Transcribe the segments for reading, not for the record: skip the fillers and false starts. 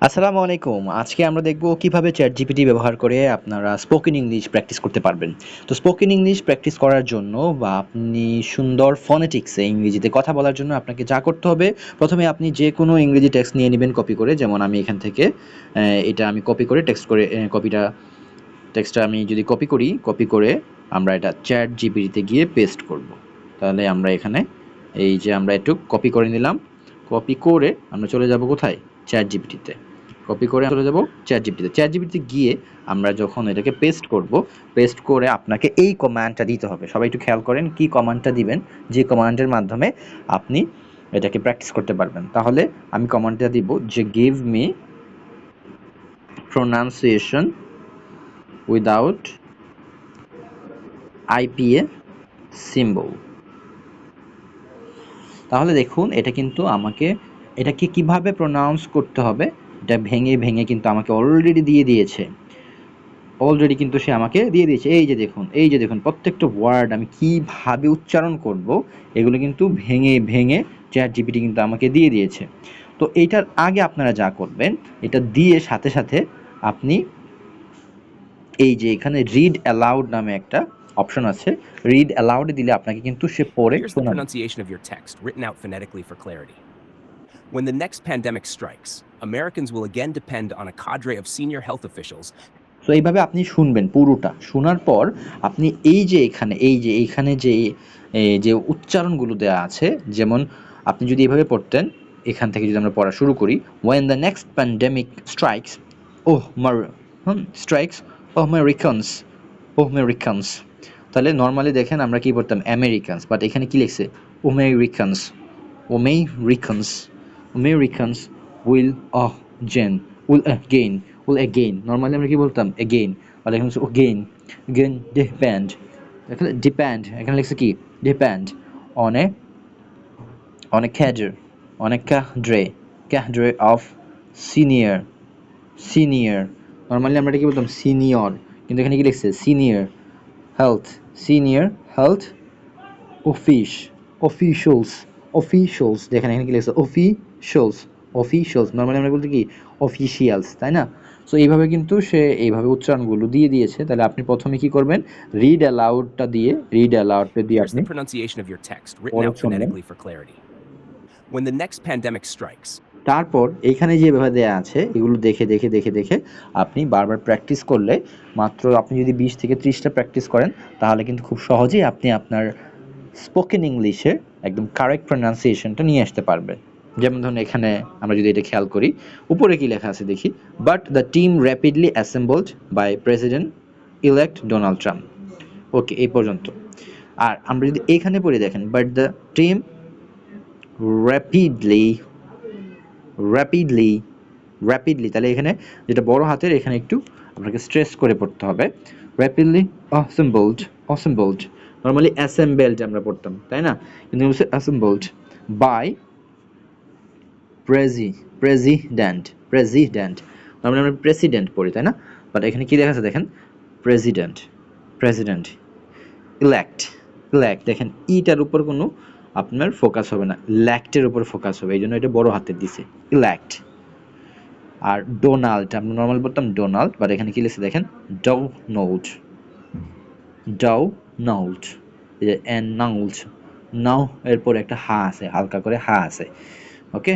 আসসালামু আলাইকুম। আজকে আমরা দেখব কিভাবে ChatGPT ব্যবহার করে আপনারা স্পোকেন ইংলিশ প্র্যাকটিস করতে পারবেন। তো স্পোকেন ইংলিশ প্র্যাকটিস করার জন্য বা আপনি সুন্দর ফনেটিক্সে ইংরেজিতে কথা বলার জন্য আপনাকে যা করতে হবে, ১ম এ আপনি যেকোনো ইংরেজি টেক্সট নিয়ে নিবেন কপি করে। যেমন আমি এখান থেকে এটা আমি কপি করে টেক্সট করে টেক্সটটা আমি যদি কপি করে আমরা এটা ChatGPT তে গিয়ে পেস্ট করব। তাহলে আমরা এখানে এই যে আমরা একটু কপি করে নিলাম। কপি করে আমরা চলে যাব কোথায়? ChatGPT তে। কপি করে চলে যাব ChatGPT তে। ChatGPT তে গিয়ে আমরা যখন এটাকে পেস্ট করব, পেস্ট করে আপনাকে এই কমান্ডটা দিতে হবে। সবাই একটু খেয়াল করেন কি কমান্ডটা দিবেন, যে কমান্ডের মাধ্যমে আপনি এটাকে প্র্যাকটিস করতে পারবেন। তাহলে আমি কমান্ডটা দিব যে give me pronunciation without IPA symbol। তাহলে দেখুন এটা কিন্তু আমাকে এটাকে কিভাবে প্রনাউন্স করতে হবে এটা ভেঙে কিন্তু আমাকে অলরেডি দিয়ে দিয়েছে। অলরেডি কিন্তু সে আমাকে দিয়ে দিয়েছে। এই যে দেখুন প্রত্যেকটা ওয়ার্ড আমি কিভাবে উচ্চারণ করব এগুলো কিন্তু ভেঙে ChatGPT কিন্তু আমাকে দিয়ে দিয়েছে। তো এইটার আগে আপনারা যা করবেন এটা দিয়ে সাথে আপনি এই যে এখানে রিড অ্যালাউড নামে একটা অপশন আছে। রিড অ্যালাউড দিলে আপনাকে কিন্তু সে পড়ে Here's the শোনাবে। pronunciation of your text, written out phonetically for clarity. When the next pandemic strikes, Americans will again depend on a cadre of senior health officials. So এইভাবে আপনি শুনবেন পুরোটা। শোনার পর আপনি এইখানে যে উচ্চারণগুলো দেয়া আছে, যেমন আপনি যদি এভাবে পড়তেন, এখান থেকে যদি আমরা পড়া শুরু করি, when the next pandemic strikes, oh mar strikes Americans, Americans, তাহলে নরমালি দেখেন আমরা কি পড়তাম আমেরিকানস, বাট এখানে কি লিখছে Americans, Americans, Americans will again, will again, normally আমরা কি বলতাম again, আর এখানে হচ্ছে again depend, এখানে depend, এখানে লিখছে কি depend on a cadre of senior, normally আমরা এটা কি বলতাম সিনিয়র, কিন্তু এখানে কি লিখছে senior health officials, দেখেন এখানে কি লিখছে officials, নরমালি আমরা বলতে কি অফিসিয়ালস, তাই না? সো এইভাবে কিন্তু সে এইভাবে উচ্চারণগুলো দিয়ে দিয়েছে। তাহলে আপনি প্রথমে কি করবেন, রিড অ্যালাউডটা দিয়ে Here's আপনি the pronunciation of your text, written পরে out শুনবেন। phonetically for clarity. When the next pandemic strikes, তারপর এইখানে যেভাবে দেয়া আছে এগুলো দেখে আপনি বারবার প্র্যাকটিস করলে, মাত্র আপনি যদি 20 থেকে 30টা প্র্যাকটিস করেন তাহলে কিন্তু খুব সহজেই আপনি আপনার স্পোকেন ইংলিশে একদম কারেক্ট প্রনাউন্সিয়েশনটা নিয়ে আসতে পারবেন। যেমন ধরুন এখানে আমরা যদি এটা খেয়াল করি, উপরে কি লেখা আছে দেখি, but the team rapidly assembled by president elect Donald Trump. Okay, এই পর্যন্ত। আর আমরা যদি এখানে পড়ে দেখেন, but the team rapidly rapidly rapidly, তাহলে এখানে যেটা বড় হাতের এখানে একটু আপনাকে স্ট্রেস করে পড়তে হবে। র্যাপিডলি অ্যাসেম্বলড, নর্মালি অ্যাসেম্বলড আমরা পড়তাম, তাই না? কিন্তু হচ্ছে অ্যাসেম্বলড বাই প্রেসিডেন্ট, নর্মালি আমরা প্রেসিডেন্ট পড়ি, তাই না? বাট এখানে কি লেখা আছে দেখেন, প্রেসিডেন্ট ইলেক্ট, দেখেন ইটার উপর কোনো আপনার ফোকাস হবে না, ল্যাক্টের উপর ফোকাস হবে, এই জন্য এটা বড় হাতের দিছে ইলেক্ট। আর ডোনাল্ড আমরা নর্মাল বলতাম ডোনাল্ড, বাট এখানে কি লিখছে দেখেন ডাউনাল্ড, এই যে নাউল্ড, নাও এরপর একটা হা আছে, হালকা করে হা আছে। ওকে,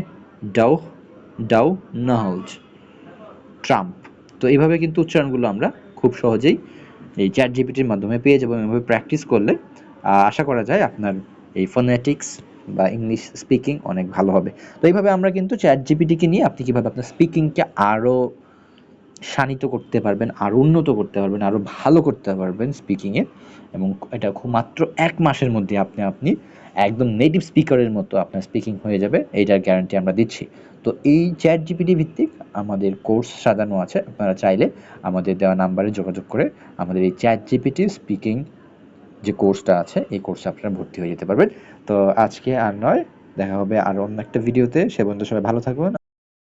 ডাউনাল্ড ট্রাম্প। তো এইভাবে কিন্তু উচ্চারণগুলো আমরা খুব সহজেই এই ChatGPT-র মাধ্যমে পেয়ে যাবো। এভাবে প্র্যাকটিস করলে আশা করা যায় আপনার এই ফোনেটিক্স বা ইংলিশ স্পিকিং অনেক ভালো হবে। তো এইভাবে আমরা কিন্তু ChatGPT-কে নিয়ে আপনি কিভাবে আপনার স্পিকিংকে আরও শানিত করতে পারবেন, আরও উন্নত করতে পারবেন, আরও ভালো করতে পারবেন স্পিকিংয়ে, এবং এটা মাত্র 1 মাসের মধ্যে আপনি একদম নেটিভ স্পিকারের মতো আপনার স্পিকিং হয়ে যাবে, এইটার গ্যারান্টি আমরা দিচ্ছি। তো এই ChatGPT ভিত্তিক আমাদের কোর্স সাজানো আছে, আপনারা চাইলে আমাদের দেওয়া নাম্বারে যোগাযোগ করে আমাদের এই ChatGPT স্পিকিং যে কোর্সটা আছে এই কোর্সে আপনারা ভর্তি হয়ে যেতে পারবেন। তো আজকে আর নয়, দেখা হবে আরও অন্য একটা ভিডিওতে। সে পর্যন্ত সবাই ভালো থাকুন।